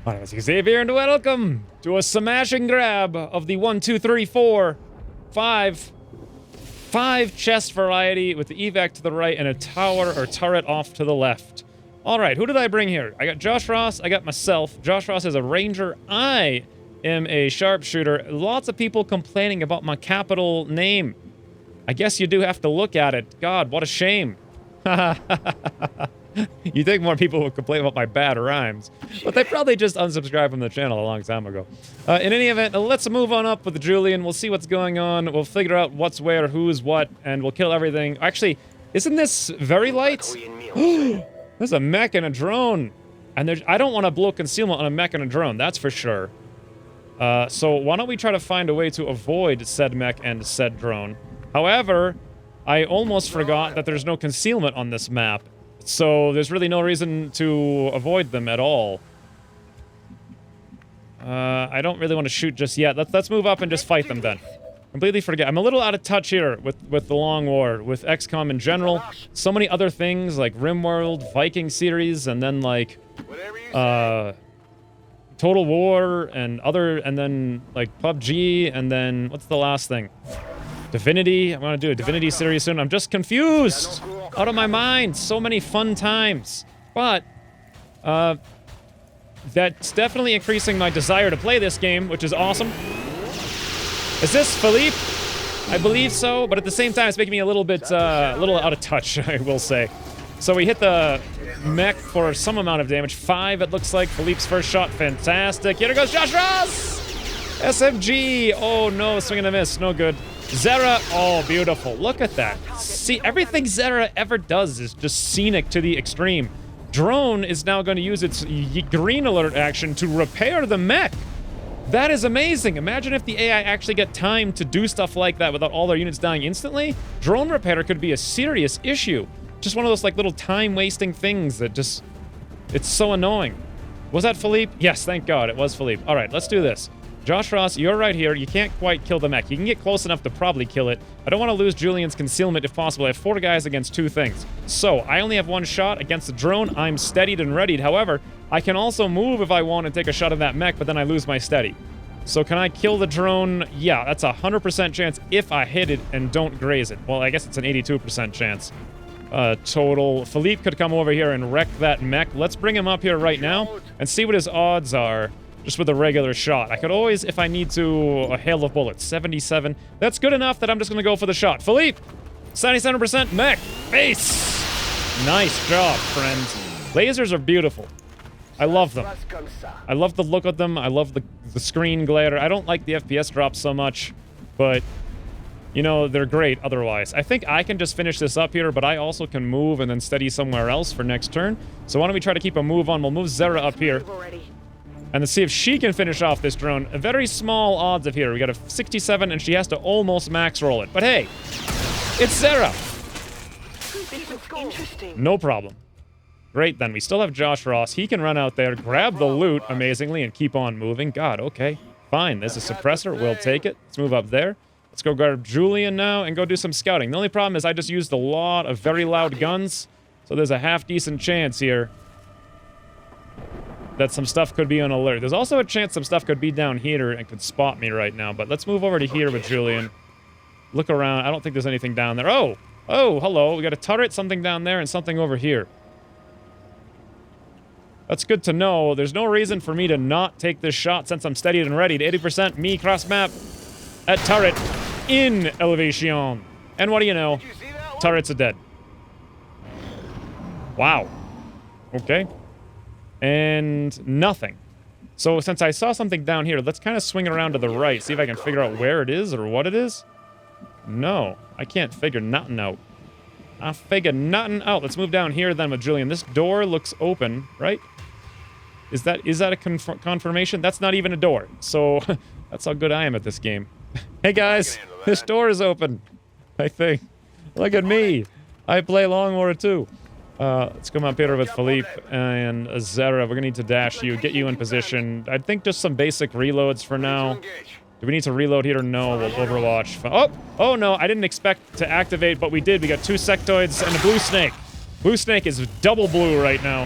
My name is Xavier, and welcome to a smash and grab of the 1, 2, 3, 4, 5 chest variety with the evac to the right and a tower or turret off to the left. All right, who did I bring here? I got Josh Ross, I got myself. Josh Ross is a ranger. I am a sharpshooter. Lots of people complaining about my capital name. I guess you do have to look at it. God, what a shame. You think more people would complain about my bad rhymes, but they probably just unsubscribed from the channel a long time ago. In any event, let's move on up with Julian. We'll see what's going on. We'll figure out what's where, who's what, and we'll kill everything. Actually, isn't this very light? There's a mech and a drone. And I don't want to blow concealment on a mech and a drone, that's for sure. So why don't we try to find a way to avoid said mech and said drone. However, I almost forgot that there's no concealment on this map. So there's really no reason to avoid them at all. I don't really want to shoot just yet. Let's move up and just fight them then. Completely forget. I'm a little out of touch here with the Long War, with XCOM in general. So many other things like RimWorld, Viking series, and then like Total War and then like PUBG, and then what's the last thing? Divinity. I'm gonna do a Divinity series soon. I'm just confused. Out of my mind. So many fun times. But that's definitely increasing my desire to play this game, which is awesome. Is this Philippe? I believe so, but at the same time, it's making me a little bit, little out of touch, I will say. So we hit the mech for some amount of damage. 5, it looks like. Philippe's first shot, fantastic. Here goes Josh Ross! SMG! Oh no, swing and a miss, no good. Zera, oh, beautiful. Look at that. See, everything Zera ever does is just scenic to the extreme. Drone is now going to use its green alert action to repair the mech. That is amazing. Imagine if the AI actually get time to do stuff like that without all their units dying instantly. Drone repair could be a serious issue. Just one of those like little time-wasting things that just... It's so annoying. Was that Philippe? Yes, thank God, it was Philippe. All right, let's do this. Josh Ross, you're right here. You can't quite kill the mech. You can get close enough to probably kill it. I don't want to lose Julian's concealment if possible. I have 4 guys against 2 things. So, I only have 1 shot against the drone. I'm steadied and readied. However, I can also move if I want and take a shot at that mech, but then I lose my steady. So can I kill the drone? Yeah, that's a 100% chance if I hit it and don't graze it. Well, I guess it's an 82% chance. Total. Philippe could come over here and wreck that mech. Let's bring him up here right now and see what his odds are. Just with a regular shot. I could always, if I need to, a hail of bullets. 77. That's good enough that I'm just going to go for the shot. Philippe! 77% mech! Base! Nice job, friends. Lasers are beautiful. I love them. I love the look of them. I love the screen glare. I don't like the FPS drop so much, but, you know, they're great otherwise. I think I can just finish this up here, but I also can move and then steady somewhere else for next turn. So why don't we try to keep a move on? We'll move Zera up here. And let's see if she can finish off this drone. A very small odds of here. We got a 67, and she has to almost max roll it. But hey, it's Zera. No problem. Great, then. We still have Josh Ross. He can run out there, grab the loot, amazingly, and keep on moving. God, okay. Fine. There's a suppressor. We'll take it. Let's move up there. Let's go grab Julian now and go do some scouting. The only problem is I just used a lot of very loud guns, so there's a half-decent chance here that some stuff could be on alert. There's also a chance some stuff could be down here and could spot me right now, but let's move over to here with Julian. Look around. I don't think there's anything down there. Oh! Oh, hello. We got a turret, something down there, and something over here. That's good to know. There's no reason for me to not take this shot since I'm steadied and ready. 80% me cross map at turret in elevation. And what do you know? Turrets are dead. Wow. Okay. And nothing. So since I saw something down here, let's kind of swing around to the right, see if I can figure out where it is or what it is. No, I can't figure nothing out. I figure nothing out. Let's move down here then with Julian. This door looks open, right? Is that a confirmation? That's not even a door. So that's how good I am at this game. Hey guys, this door is open, I think. Look at me. I play Long War too. Let's come up here with Philippe and Zera. We're gonna need to dash you, get you in position. I think just some basic reloads for now. Do we need to reload here? No, we'll Overwatch. Oh no, I didn't expect to activate, but we did. We got 2 sectoids and a blue snake. Blue snake is double blue right now.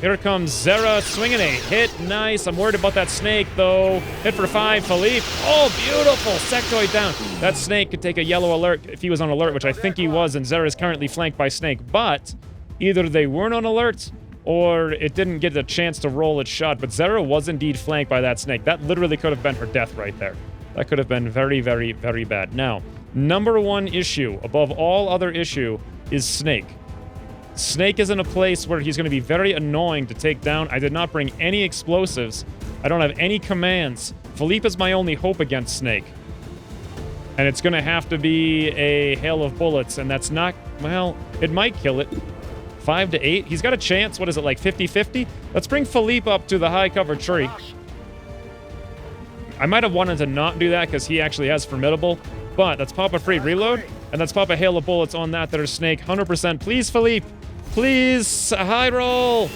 Here comes Zera swinging a hit. Nice. I'm worried about that snake, though. Hit for 5. Philippe. Oh, beautiful. Sectoid down. That snake could take a yellow alert if he was on alert, which I think he was, and Zera is currently flanked by snake. But either they weren't on alert or it didn't get a chance to roll its shot. But Zera was indeed flanked by that snake. That literally could have been her death right there. That could have been very, very, very bad. Now, number one issue, above all other issue, is Snake. Snake is in a place where he's going to be very annoying to take down. I did not bring any explosives. I don't have any commands. Philippe is my only hope against Snake. And it's going to have to be a hail of bullets, and that's not... Well, it might kill it. 5 to 8. He's got a chance. What is it, like 50-50? Let's bring Philippe up to the high cover tree. I might have wanted to not do that because he actually has Formidable. But let's pop a free reload, and let's pop a hail of bullets on that are Snake. 100%. Please, Philippe. Please, a high roll.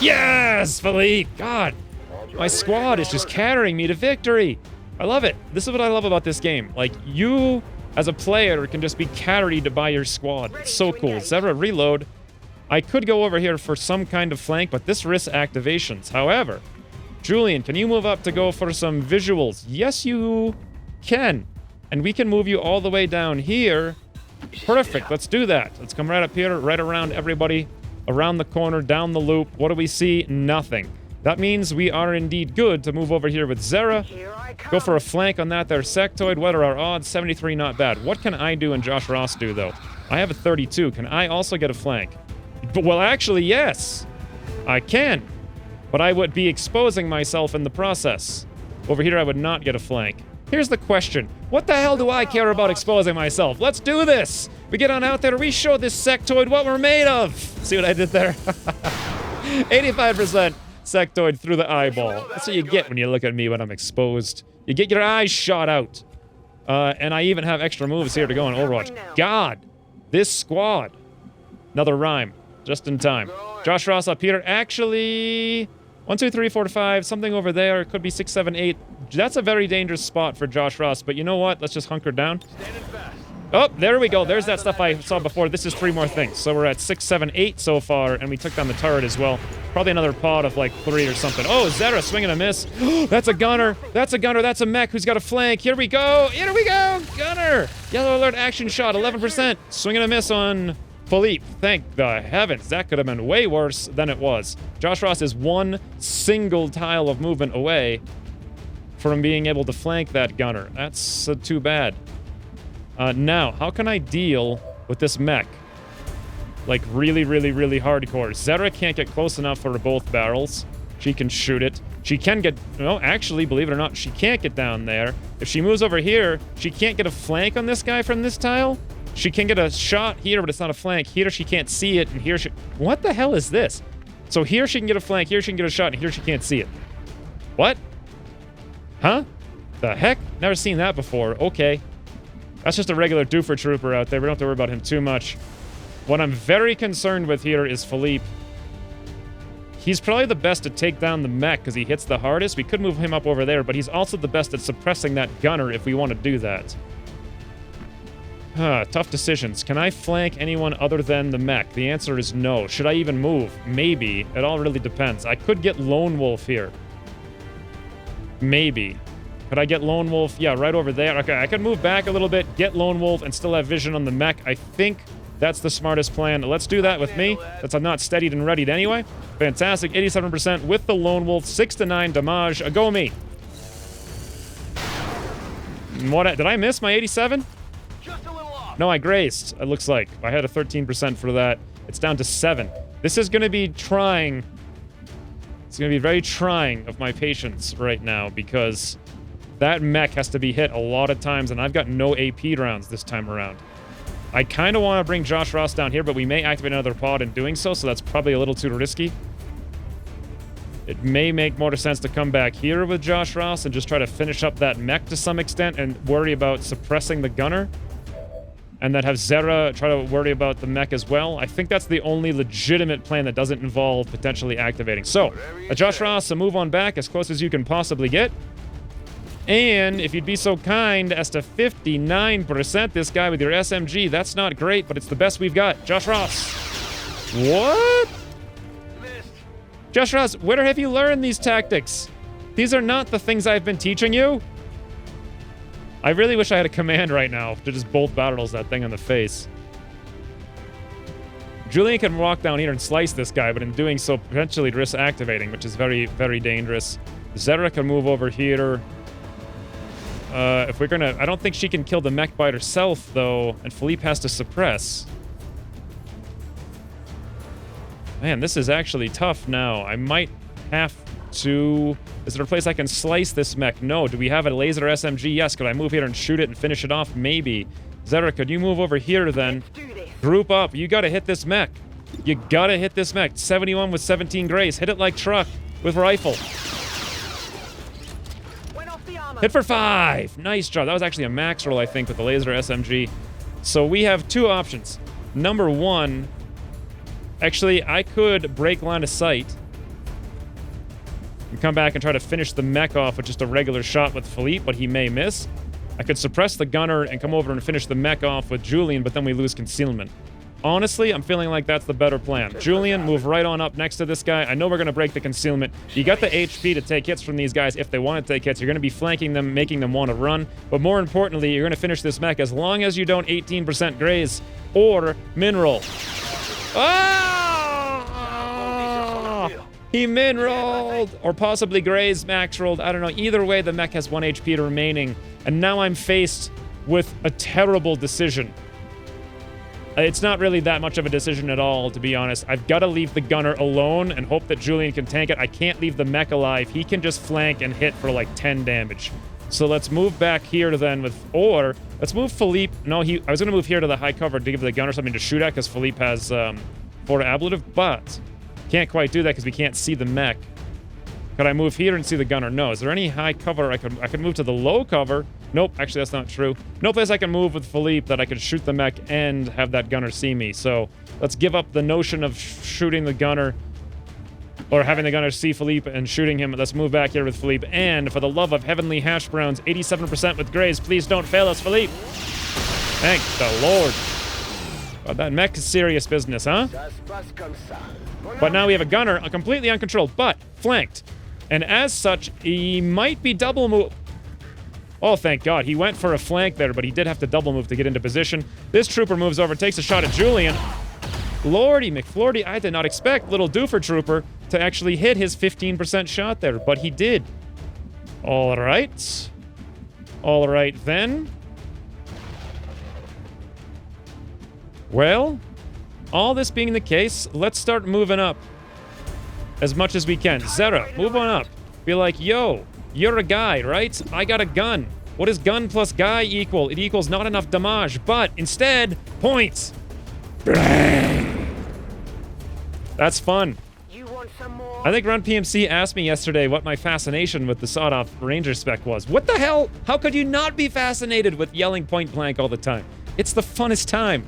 Yes, Philippe. God, my squad is just carrying me to victory. I love it. This is what I love about this game. Like, you, as a player, can just be carried by your squad. It's so cool. Zera reload. I could go over here for some kind of flank, but this risks activations. However, Julian, can you move up to go for some visuals? Yes, you can. And we can move you all the way down here. Perfect. Let's do that. Let's come right up here, right around everybody, around the corner, down the loop. What do we see? Nothing. That means we are indeed good to move over here with Zera. Go for a flank on that there Sectoid. What are our odds? 73, not bad. What can I do and Josh Ross do, though? I have a 32. Can I also get a flank? Well, actually, yes. I can. But I would be exposing myself in the process. Over here, I would not get a flank. Here's the question. What the hell do I care about exposing myself? Let's do this. We get on out there. We show this Sectoid what we're made of. See what I did there? 85% Sectoid through the eyeball. That's what you get when you look at me when I'm exposed. You get your eyes shot out. And I even have extra moves here to go on Overwatch. God, this squad. Another rhyme. Just in time. Josh Ross up here. Actually... 1, 2, 3, 4, 5, something over there. It could be 6, 7, 8. That's a very dangerous spot for Josh Ross, but you know what? Let's just hunker down. Oh, there we go. There's that stuff I saw before. This is 3 more things. So we're at 6, 7, 8 so far, and we took down the turret as well. Probably another pod of like 3 or something. Oh, Zera swing and a miss. That's a gunner. That's a gunner. That's a mech who's got a flank. Here we go. Here we go. Gunner. Yellow alert action shot. 11%. Swing and a miss on... Philippe, thank the heavens. That could have been way worse than it was. Josh Ross is one single tile of movement away from being able to flank that gunner. That's too bad. Now, how can I deal with this mech? Like, really, really, really hardcore. Zera can't get close enough for both barrels. She can shoot it. She can get... No, actually, believe it or not, she can't get down there. If she moves over here, she can't get a flank on this guy from this tile. She can get a shot here, but it's not a flank. Here, she can't see it, and here she... What the hell is this? So here she can get a flank, here she can get a shot, and here she can't see it. What? Huh? The heck? Never seen that before. Okay. That's just a regular doofer trooper out there. We don't have to worry about him too much. What I'm very concerned with here is Philippe. He's probably the best to take down the mech because he hits the hardest. We could move him up over there, but he's also the best at suppressing that gunner if we want to do that. Tough decisions. Can I flank anyone other than the mech? The answer is no. Should I even move? Maybe. It all really depends. I could get Lone Wolf here. Maybe. Could I get Lone Wolf? Yeah, right over there. Okay, I could move back a little bit, get Lone Wolf, and still have vision on the mech. I think that's the smartest plan. Let's do that with me, since I'm not steadied and readied anyway. Fantastic. 87% with the Lone Wolf. 6 to 9 damage. A go me. What? Did I miss my 87? No, I grazed, it looks like. I had a 13% for that. It's down to 7. This is going to be trying. It's going to be very trying of my patience right now because that mech has to be hit a lot of times, and I've got no AP rounds this time around. I kind of want to bring Josh Ross down here, but we may activate another pod in doing so, so that's probably a little too risky. It may make more sense to come back here with Josh Ross and just try to finish up that mech to some extent and worry about suppressing the gunner. And then have Zera try to worry about the mech as well. I think that's the only legitimate plan that doesn't involve potentially activating. So, Josh Ross, a move on back as close as you can possibly get. And if you'd be so kind as to 59% this guy with your SMG, that's not great, but it's the best we've got. Josh Ross. What? Josh Ross, where have you learned these tactics? These are not the things I've been teaching you. I really wish I had a command right now to just bolt battles that thing in the face. Julian can walk down here and slice this guy, but in doing so, potentially risk activating, which is very, very dangerous. Zera can move over here. If we're gonna... I don't think she can kill the mech by herself, though, and Philippe has to suppress. Man, this is actually tough now. I might have to... Is there a place I can slice this mech? No. Do we have a laser SMG? Yes. Could I move here and shoot it and finish it off? Maybe. Zera, could you move over here then? Group up. You gotta hit this mech. You gotta hit this mech. 71 with 17 grays. Hit it like truck with rifle. Hit for 5. Nice job. That was actually a max roll, I think, with the laser SMG. So we have 2 options. Number 1... Actually, I could break line of sight and come back and try to finish the mech off with just a regular shot with Philippe, but he may miss. I could suppress the gunner and come over and finish the mech off with Julian, but then we lose concealment. Honestly, I'm feeling like that's the better plan. Julian, move right on up next to this guy. I know we're going to break the concealment. You got the HP to take hits from these guys if they want to take hits. You're going to be flanking them, making them want to run. But more importantly, you're going to finish this mech as long as you don't 18% graze or min roll. Ah! He min rolled! Or possibly graze max rolled. I don't know. Either way, the mech has 1 HP remaining. And now I'm faced with a terrible decision. It's not really that much of a decision at all, to be honest. I've got to leave the gunner alone and hope that Julian can tank it. I can't leave the mech alive. He can just flank and hit for like 10 damage. So let's move back here then with... Or, let's move Philippe... No, I was going to move here to the high cover to give the gunner something to shoot at because Philippe has 4 ablative, but can't quite do that because we can't see the mech. Could I move here and see the gunner? No. Is there any high cover? I could move to the low cover. Nope, actually that's not true. No place I can move with Philippe that I could shoot the mech and have that gunner see me. So let's give up the notion of shooting the gunner or having the gunner see Philippe and shooting him. Let's move back here with Philippe. And for the love of heavenly hash browns, 87% with grays. Please don't fail us, Philippe. Thank the Lord. Well, that mech is serious business, huh? But now we have a gunner, completely uncontrolled, but flanked. And as such, he might be double move. Oh, thank God. He went for a flank there, but he did have to double move to get into position. This trooper moves over, takes a shot at Julian. Lordy McFlordy, I did not expect little doofer trooper to actually hit his 15% shot there, but he did. All right. All right, then. Well, all this being the case, let's start moving up as much as we can. Zera, move on up. Be like, yo, you're a guy, right? I got a gun. What does gun plus guy equal? It equals not enough damage, but instead, points. That's fun. You want some more? I think Run PMC asked me yesterday what my fascination with the sawed-off Ranger spec was. What the hell? How could you not be fascinated with yelling point blank all the time? It's the funnest time.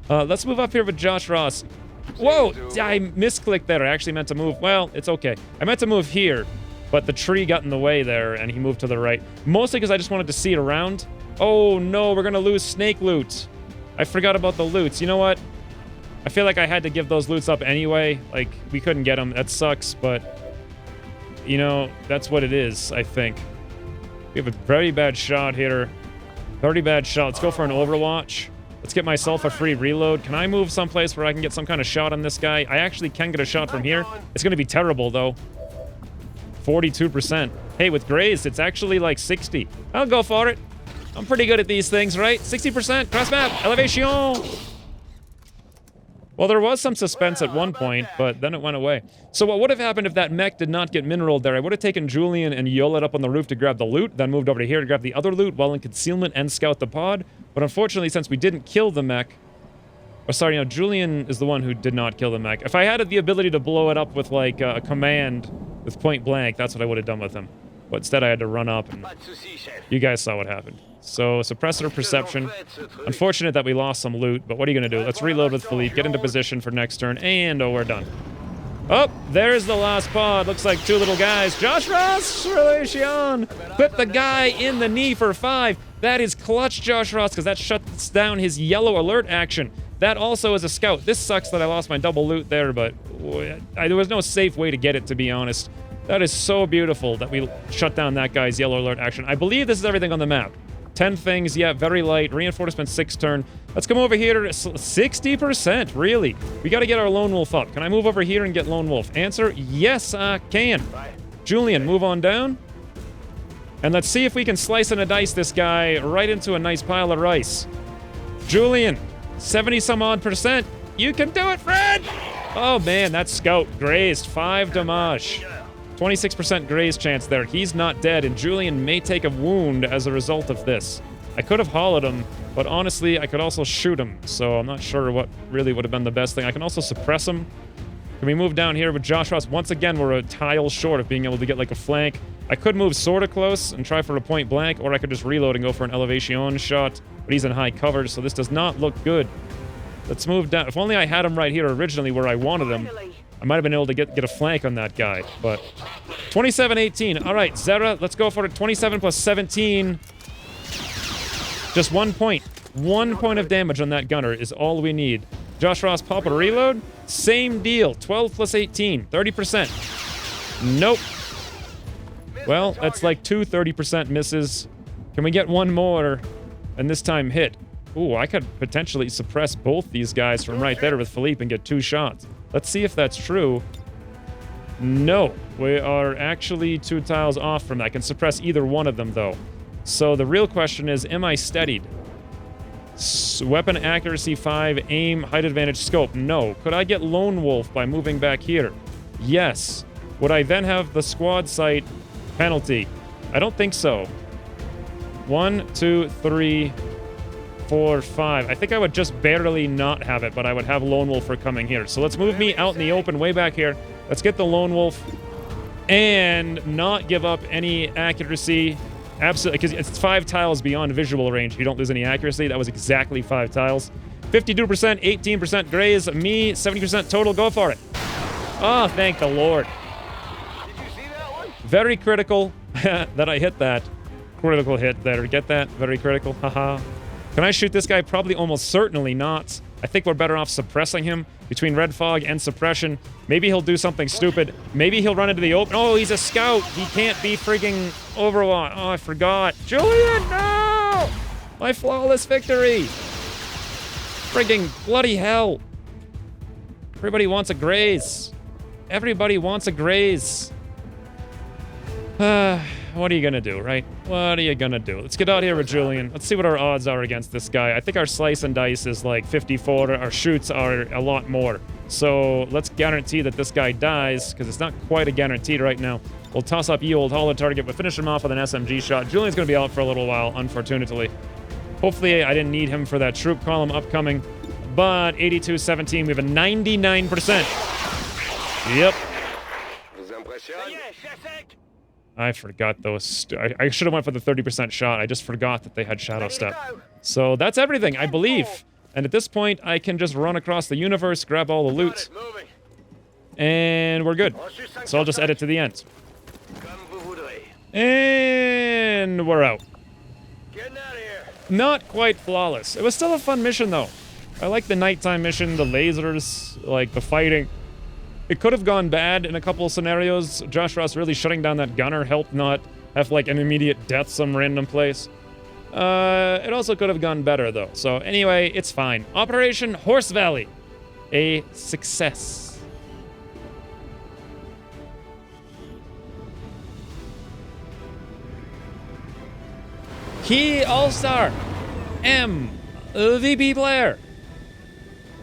Let's move up here with Josh Ross. Whoa, I misclicked there. I actually meant to move. Well, it's okay. I meant to move here, but the tree got in the way there, and he moved to the right. Mostly because I just wanted to see it around. Oh, no, we're going to lose snake loot. I forgot about the loots. You know what? I feel like I had to give those loots up anyway. Like, we couldn't get them. That sucks, but, you know, that's what it is, I think. We have a very bad shot here. Very bad shot. Let's go for an overwatch. Let's get myself a free reload. Can I move someplace where I can get some kind of shot on this guy? I actually can get a shot from here. It's going to be terrible, though. 42%. Hey, with grays, it's actually like 60. I'll go for it. I'm pretty good at these things, right? 60%. Cross map. Elevation. Well, there was some suspense at one point, but then it went away. So what would have happened if that mech did not get mineraled there? I would have taken Julian and Yola up on the roof to grab the loot, then moved over to here to grab the other loot while in concealment and scout the pod. But unfortunately, since we didn't kill the mech... Oh, sorry, no, Julian is the one who did not kill the mech. If I had the ability to blow it up with, like, a command with point blank, that's what I would have done with him. But instead, I had to run up, and you guys saw what happened. So, suppressor perception. Unfortunate that we lost some loot, but what are you going to do? Let's reload with Philippe, get into position for next turn, and oh, we're done. Oh, there's the last pod. Looks like 2 little guys. Josh Ross, relation. Put the guy in the knee for 5. That is clutch, Josh Ross, because that shuts down his yellow alert action. That also is a scout. This sucks that I lost my double loot there, but there was no safe way to get it, to be honest. That is so beautiful that we shut down that guy's yellow alert action. I believe this is everything on the map. 10 things, yeah, very light. Reinforcement 6 turn. Let's come over here. 60%, really? We got to get our Lone Wolf up. Can I move over here and get Lone Wolf? Answer, yes, I can. Julian, move on down. And let's see if we can slice and dice this guy right into a nice pile of rice. Julian, 70-some-odd%. You can do it, Fred! Oh, man, that scout grazed. 5 damage. 26% graze chance there. He's not dead, and Julian may take a wound as a result of this. I could have hollowed him, but honestly, I could also shoot him, so I'm not sure what really would have been the best thing. I can also suppress him. Can we move down here with Josh Ross? Once again, we're a tile short of being able to get, like, a flank. I could move sort of close and try for a point blank, or I could just reload and go for an elevation shot, but he's in high cover, so this does not look good. Let's move down. If only I had him right here originally where I wanted him, I might have been able to get a flank on that guy, but 27-18. All right, Zera, let's go for it. 27 plus 17. Just 1 point. 1 point of damage on that gunner is all we need. Josh Ross, pop a reload. Same deal. 12 plus 18. 30%. Nope. Well, that's like 2 30% misses. Can we get one more and this time hit? Ooh, I could potentially suppress both these guys from right there with Philippe and get 2 shots. Let's see if that's true. No, we are actually 2 tiles off from that. I can suppress either one of them, though. So the real question is, am I steadied? Weapon accuracy 5, aim, height advantage, scope. No. Could I get Lone Wolf by moving back here? Yes. Would I then have the squad sight penalty? I don't think so. 1, 2, 3... 4, 5. I think I would just barely not have it, but I would have Lone Wolf for coming here. So let's move me out in the open way back here. Let's get the Lone Wolf and not give up any accuracy. Absolutely, because it's 5 tiles beyond visual range. You don't lose any accuracy. That was exactly 5 tiles. 52%, 18% graze. Me, 70% total. Go for it. Oh, thank the Lord. Did you see that one? Very critical that I hit that. Critical hit there. Get that? Very critical. Haha. Can I shoot this guy? Probably almost certainly not. I think we're better off suppressing him between red fog and suppression. Maybe he'll do something stupid. Maybe he'll run into the open. Oh, he's a scout. He can't be frigging Overwatch. Oh, I forgot. Julian, no! My flawless victory. Frigging bloody hell. Everybody wants a graze. Everybody wants a graze. What are you gonna do, right? What are you gonna do? Let's get out here with Julian. Let's see what our odds are against this guy. I think our slice and dice is like 54. Our shoots are a lot more. So let's guarantee that this guy dies, because it's not quite a guarantee right now. We'll toss up ye old hollow target, but finish him off with an SMG shot. Julian's gonna be out for a little while, unfortunately. Hopefully I didn't need him for that troop column upcoming. But 82-17, we have a 99%. Yep. I forgot those. I should have went for the 30% shot. I just forgot that they had shadow step. So that's everything, I believe. And at this point, I can just run across the universe, grab all the loot, and we're good. So I'll just edit to the end. And we're out. Not quite flawless. It was still a fun mission, though. I like the nighttime mission, the lasers, like the fighting. It could have gone bad in a couple of scenarios. Josh Ross really shutting down that gunner helped not have like an immediate death some random place. It also could have gone better though. So anyway, it's fine. Operation Horse Valley. A success. Key All-Star. M. VB Blair.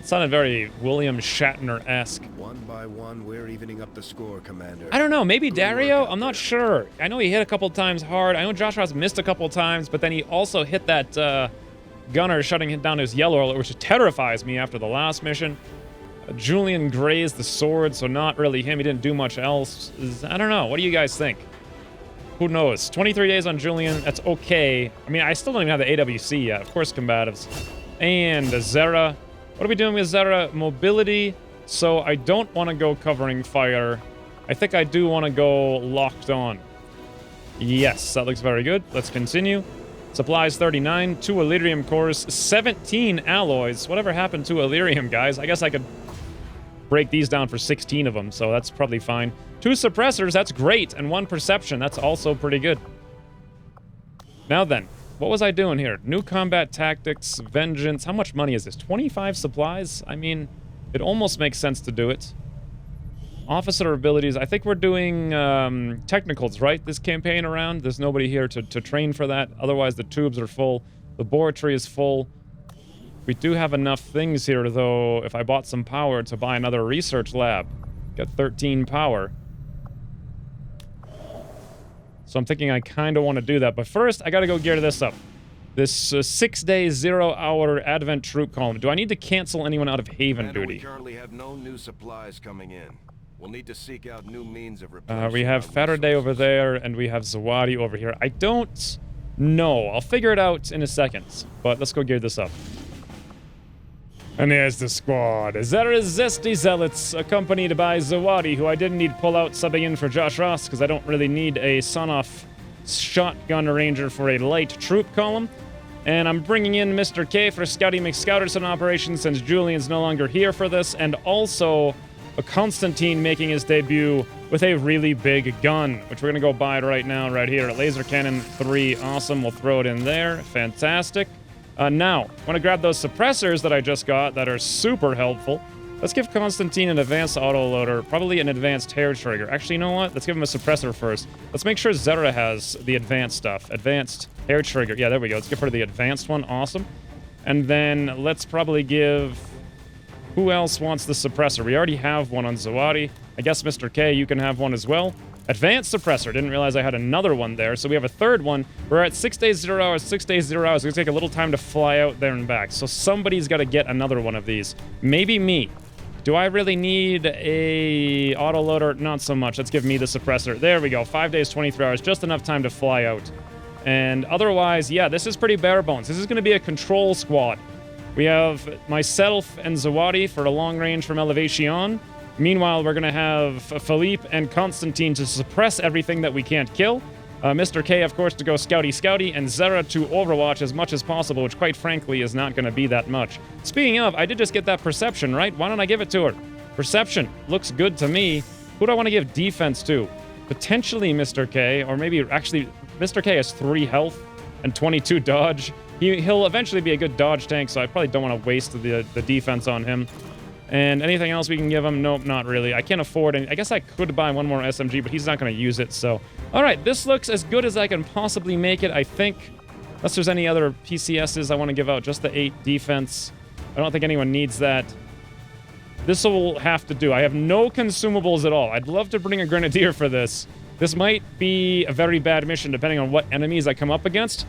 Sounded very William Shatner-esque. One by one, we're evening up the score, Commander. I don't know, maybe Dario? I'm not sure. I know he hit a couple times hard. I know Josh Ross missed a couple times, but then he also hit that gunner shutting down his yellow alert, which terrifies me after the last mission. Julian grazed the sword, so not really him. He didn't do much else. I don't know. What do you guys think? Who knows? 23 days on Julian. That's okay. I mean, I still don't even have the AWC yet. Of course, combatives. And Zera. What are we doing with Zera? Mobility. So I don't want to go covering fire. I think I do want to go locked on. Yes, that looks very good. Let's continue. Supplies 39, 2 Illyrium cores, 17 alloys. Whatever happened to Illyrium, guys? I guess I could break these down for 16 of them, so that's probably fine. 2 suppressors, that's great, and 1 perception. That's also pretty good. Now then, what was I doing here? New combat tactics, vengeance. How much money is this? 25 supplies? I mean, it almost makes sense to do it. Officer abilities. I think we're doing technicals, right? This campaign around. There's nobody here to train for that. Otherwise, the tubes are full. Laboratory is full. We do have enough things here, though, if I bought some power to buy another research lab. Got 13 power. So I'm thinking I kind of want to do that. But first, I got to go gear this up. This 6-day, 0-hour Advent troop column. Do I need to cancel anyone out of Haven Commander, duty? We currently have no new supplies coming in. We'll need to seek out new means of replenishing We have our Faraday over resources. there, and we have Zawadi over here. I don't know. I'll figure it out in a second. But let's go gear this up. And there's the squad. Zera's Zesty Zealots, accompanied by Zawadi, who I didn't need pull out subbing in for Josh Ross, because I don't really need a son-off shotgun ranger for a light troop column. And I'm bringing in Mr. K for Scouty McScouterson operations since Julian's no longer here for this, and also a Constantine making his debut with a really big gun, which we're going to go buy right now, right here. Laser Cannon 3, awesome. We'll throw it in there. Fantastic. Now, I want to grab those suppressors that I just got that are super helpful. Let's give Constantine an advanced autoloader, probably an advanced hair trigger. Actually, you know what? Let's give him a suppressor first. Let's make sure Zera has the advanced stuff. Advanced hair trigger. Yeah, there we go. Let's give her the advanced one. Awesome. And then let's probably give... Who else wants the suppressor? We already have one on Zawadi. I guess Mr. K, you can have one as well. Advanced suppressor. Didn't realize I had another one there. So we have a third one. We're at 6 days, 0 hours, 6 days, 0 hours. It's going to take a little time to fly out there and back. So somebody's got to get another one of these. Maybe me. Do I really need a autoloader? Not so much. Let's give me the suppressor. There we go. 5 days, 23 hours. Just enough time to fly out. And otherwise, yeah, this is pretty bare bones. This is going to be a control squad. We have myself and Zawadi for a long range from Elevation. Meanwhile, we're going to have Philippe and Constantine to suppress everything that we can't kill. Mr. K, of course, to go scouty, and Zera to overwatch as much as possible, which quite frankly is not going to be that much. Speaking of, I did just get that perception, right? Why don't I give it to her? Perception. Looks good to me. Who do I want to give defense to? Potentially Mr. K, or maybe actually Mr. K has 3 health and 22 dodge. He'll eventually be a good dodge tank, so I probably don't want to waste the defense on him. And anything else we can give him? Nope, not really. I can't afford any. I guess I could buy one more SMG, but he's not going to use it, so... Alright, this looks as good as I can possibly make it, I think. Unless there's any other PCSs I want to give out. Just the 8 defense. I don't think anyone needs that. This will have to do. I have no consumables at all. I'd love to bring a Grenadier for this. This might be a very bad mission, depending on what enemies I come up against.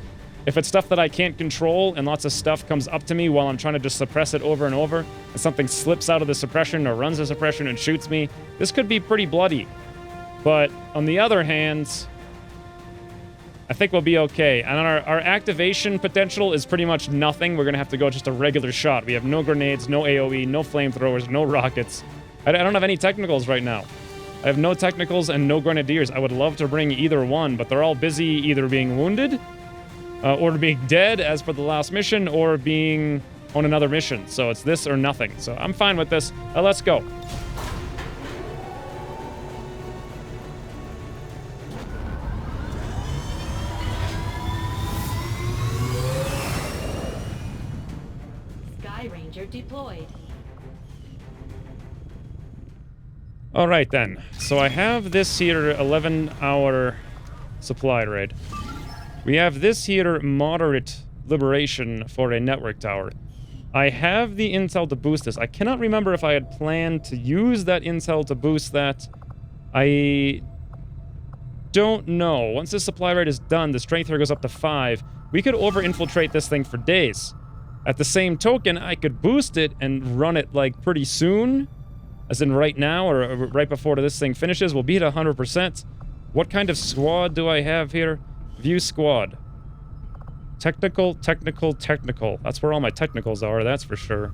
If it's stuff that I can't control and lots of stuff comes up to me while I'm trying to just suppress it over and over, and something slips out of the suppression or runs the suppression and shoots me, this could be pretty bloody. But on the other hand, I think we'll be okay. And our activation potential is pretty much nothing. We're going to have to go just a regular shot. We have no grenades, no AoE, no flamethrowers, no rockets. I don't have any technicals right now. I have no technicals and no grenadiers. I would love to bring either one, but they're all busy either being wounded, or being dead, as per the last mission, or being on another mission. So it's this or nothing. So I'm fine with this. Let's go. Sky Ranger deployed. All right, then. So I have this here 11-hour supply raid. We have this here moderate liberation for a network tower. I have the intel to boost this. I cannot remember if I had planned to use that intel to boost that. I don't know. Once this supply rate is done, the strength here goes up to 5. We could over-infiltrate this thing for days. At the same token, I could boost it and run it, like, pretty soon. As in right now, or right before this thing finishes. We'll be at 100%. What kind of squad do I have here? View squad. Technical, technical, technical. That's where all my technicals are, that's for sure.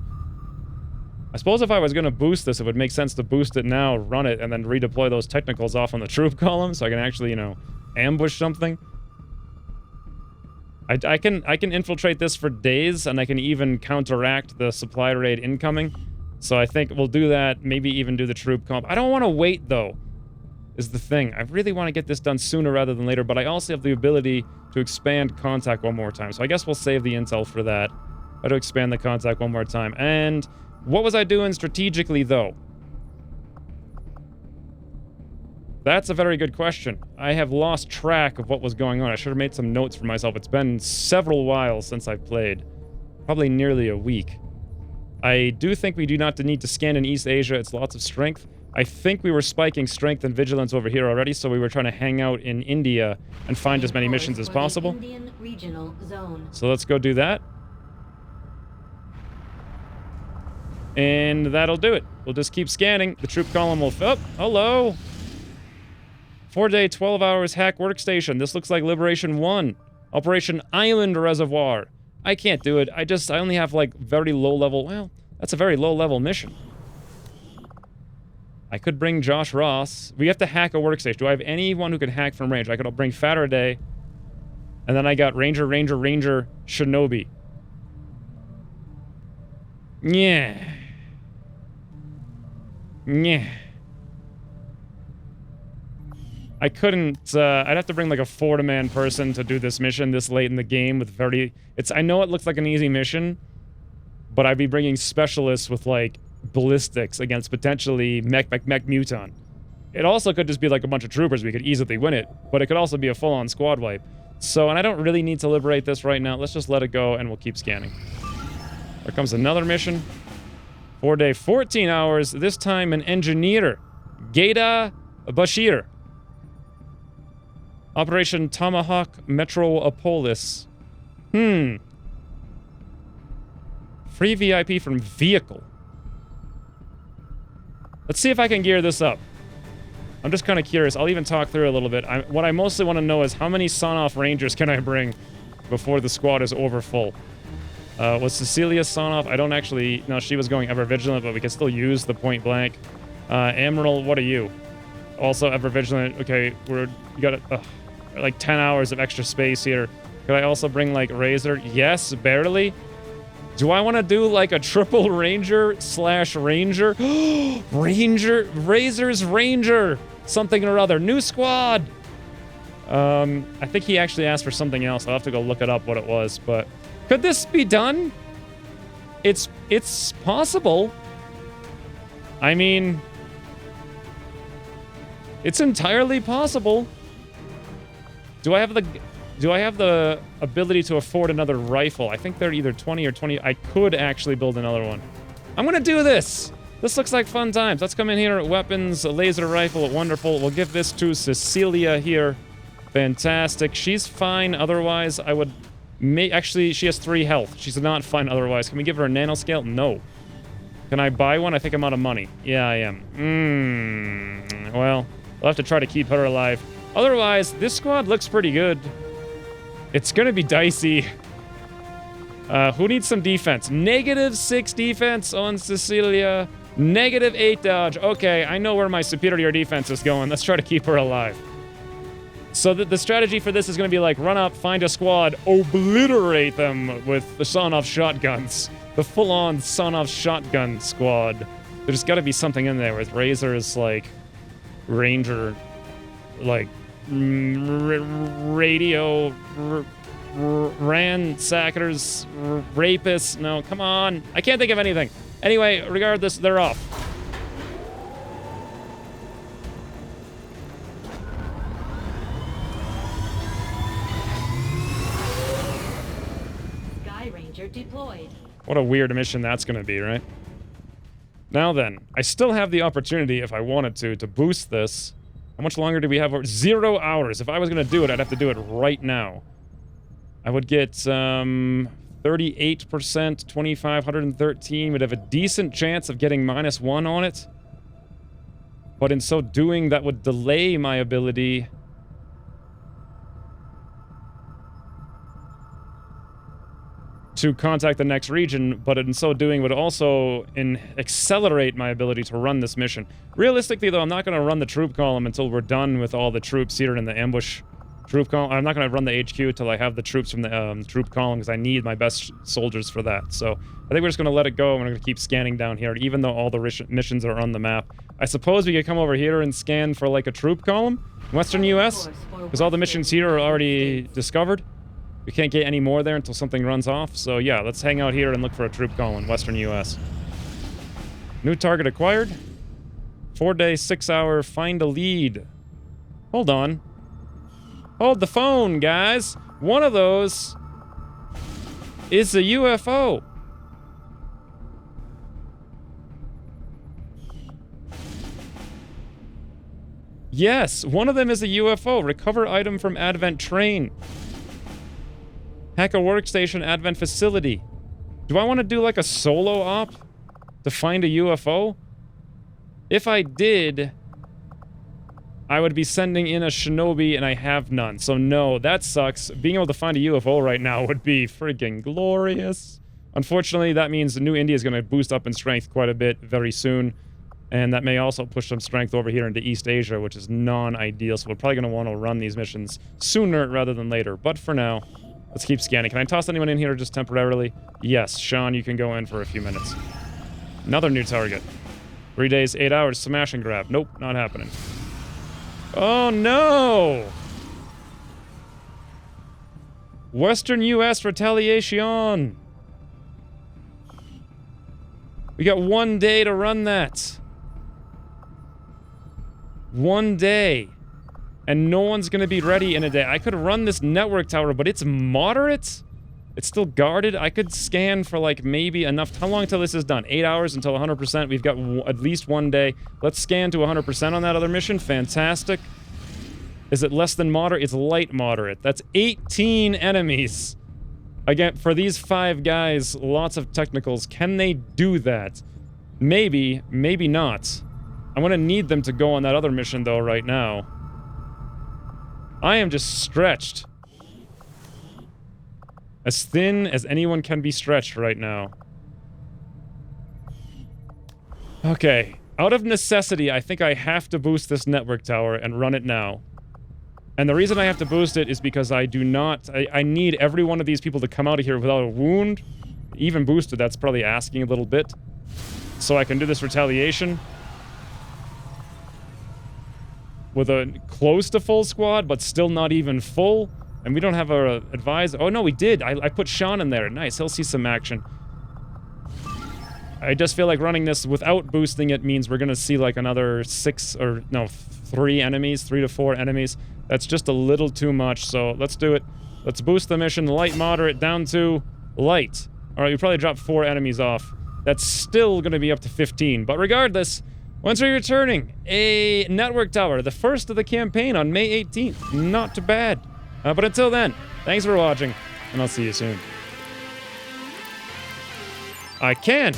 I suppose if I was going to boost this, it would make sense to boost it now, run it, and then redeploy those technicals off on the troop column so I can actually, you know, ambush something. I can infiltrate this for days, and I can even counteract the supply raid incoming. So I think we'll do that, maybe even do the troop comp. I don't want to wait, though, is the thing. I really want to get this done sooner rather than later, but I also have the ability to expand contact one more time. So I guess we'll save the intel for that. How to expand the contact one more time. And what was I doing strategically, though? That's a very good question. I have lost track of what was going on. I should have made some notes for myself. It's been several whiles since I've played. Probably nearly a week. I do think we do not need to scan in East Asia. It's lots of strength. I think we were spiking strength and vigilance over here already, so we were trying to hang out in India and find as many missions as possible. Indian regional zone. So let's go do that. And that'll do it. We'll just keep scanning. The troop column will... Oh, hello! 4-day, 12 hours hack workstation. This looks like Liberation 1. Operation Island Reservoir. I can't do it. I only have, like, very low level... Well, that's a very low level mission. I could bring Josh Ross. We have to hack a workstation. Do I have anyone who can hack from range? I could bring Faraday. And then I got Ranger, Shinobi. Yeah. Yeah. I couldn't, I'd have to bring like a 4-man person to do this mission this late in the game with very... I know it looks like an easy mission, but I'd be bringing specialists with like ballistics against potentially mech muton. It also could just be like a bunch of troopers. We could easily win it, but it could also be a full-on squad wipe. So, and I don't really need to liberate this right now. Let's just let it go and we'll keep scanning. There comes another mission. 4-day, 14 hours. This time an engineer. Geda Bashir. Operation Tomahawk Metropolis. Free VIP from vehicle. Let's see if I can gear this up. I'm just kind of curious. I'll even talk through a little bit. What I mostly want to know is how many Son-Off Rangers can I bring before the squad is over full? Was Cecilia Son-Off? I don't actually... No, she was going Ever Vigilant, but we can still use the point blank. Emerald, what are you? Also Ever Vigilant. Okay, you got like 10 hours of extra space here. Could I also bring like Razor? Yes, barely. Do I want to do like a triple Ranger / Ranger? Razor's Ranger! Something or other. New squad! I think he actually asked for something else. I'll have to go look it up what it was, but... Could this be done? It's possible. I mean... It's entirely possible. Do I have the ability to afford another rifle? I think they're either 20 or 20. I could actually build another one. I'm gonna do this! This looks like fun times. Let's come in here. Weapons, a laser rifle, wonderful. We'll give this to Cecilia here. Fantastic. She's fine. Otherwise, I would... Actually, she has 3 health. She's not fine otherwise. Can we give her a nanoscale? No. Can I buy one? I think I'm out of money. Yeah, I am. Well, I'll have to try to keep her alive. Otherwise, this squad looks pretty good. It's gonna be dicey. Who needs some defense? -6 defense on Cecilia. -8 dodge. Okay, I know where my superior defense is going. Let's try to keep her alive. So the strategy for this is going to be like, run up, find a squad, obliterate them with the Son-Off shotguns. The full-on Son-Off shotgun squad. There's got to be something in there with Razor's, like, Ranger, like, radio, ransackers, rapists. No, come on. I can't think of anything. Anyway, regardless, they're off. Deployed. What a weird mission that's going to be, right? Now then, I still have the opportunity, if I wanted to boost this. How much longer do we have? 0 hours. If I was going to do it, I'd have to do it right now. I would get 38%, 2,513. Would have a decent chance of getting -1 on it. But in so doing, that would delay my ability... to contact the next region, but in so doing would also accelerate my ability to run this mission. Realistically, though, I'm not going to run the troop column until we're done with all the troops here in the ambush Troop column. I'm not going to run the HQ until I have the troops from the troop column because I need my best soldiers for that. So I think we're just going to let it go and we're going to keep scanning down here, even though all the missions are on the map. I suppose we could come over here and scan for like a troop column in Western US because all the missions here are already discovered. We can't get any more there until something runs off. So yeah, let's hang out here and look for a troop column in Western US. New target acquired. 4-day, 6-hour, find a lead. Hold on. Hold the phone, guys. One of those is a UFO. Yes, one of them is a UFO. Recover item from Advent train. Hack a workstation, Advent facility. Do I want to do like a solo op to find a UFO? If I did, I would be sending in a shinobi and I have none. So no, that sucks. Being able to find a UFO right now would be friggin' glorious. Unfortunately, that means New India is going to boost up in strength quite a bit very soon. And that may also push some strength over here into East Asia, which is non-ideal. So we're probably going to want to run these missions sooner rather than later. But for now, let's keep scanning. Can I toss anyone in here just temporarily? Yes, Sean, you can go in for a few minutes. Another new target. 3 days, 8 hours, smash and grab. Nope, not happening. Oh no! Western US retaliation. We got 1 day to run that. 1 day. And no one's gonna be ready in a day. I could run this network tower, but it's moderate? It's still guarded? I could scan for like maybe enough. How long until this is done? 8 hours until 100%. We've got at least 1 day. Let's scan to 100% on that other mission. Fantastic. Is it less than moderate? It's light moderate. That's 18 enemies. Again, for these 5 guys, lots of technicals. Can they do that? Maybe, maybe not. I'm gonna need them to go on that other mission though right now. I am just stretched. As thin as anyone can be stretched right now. Okay. Out of necessity, I think I have to boost this network tower and run it now. And the reason I have to boost it is because I do not... I need every one of these people to come out of here without a wound. Even boosted, that's probably asking a little bit. So I can do this retaliation. With a close to full squad, but still not even full. And we don't have a advisor. Oh, no, we did. I put Sean in there. Nice. He'll see some action. I just feel like running this without boosting it means we're going to see like another 3 enemies, 3 to 4 enemies. That's just a little too much. So let's do it. Let's boost the mission light, moderate, down to light. All right, we probably dropped 4 enemies off. That's still going to be up to 15. But regardless, once we're returning, a network tower, the first of the campaign on May 18th. Not too bad. But until then, thanks for watching, and I'll see you soon. I can,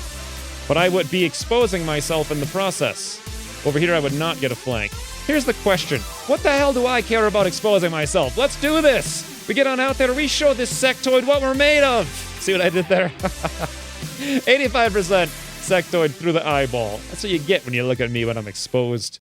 but I would be exposing myself in the process. Over here, I would not get a flank. Here's the question. What the hell do I care about exposing myself? Let's do this! We get on out there, we show this sectoid what we're made of! See what I did there? 85% sectoid through the eyeball. That's what you get when you look at me when I'm exposed.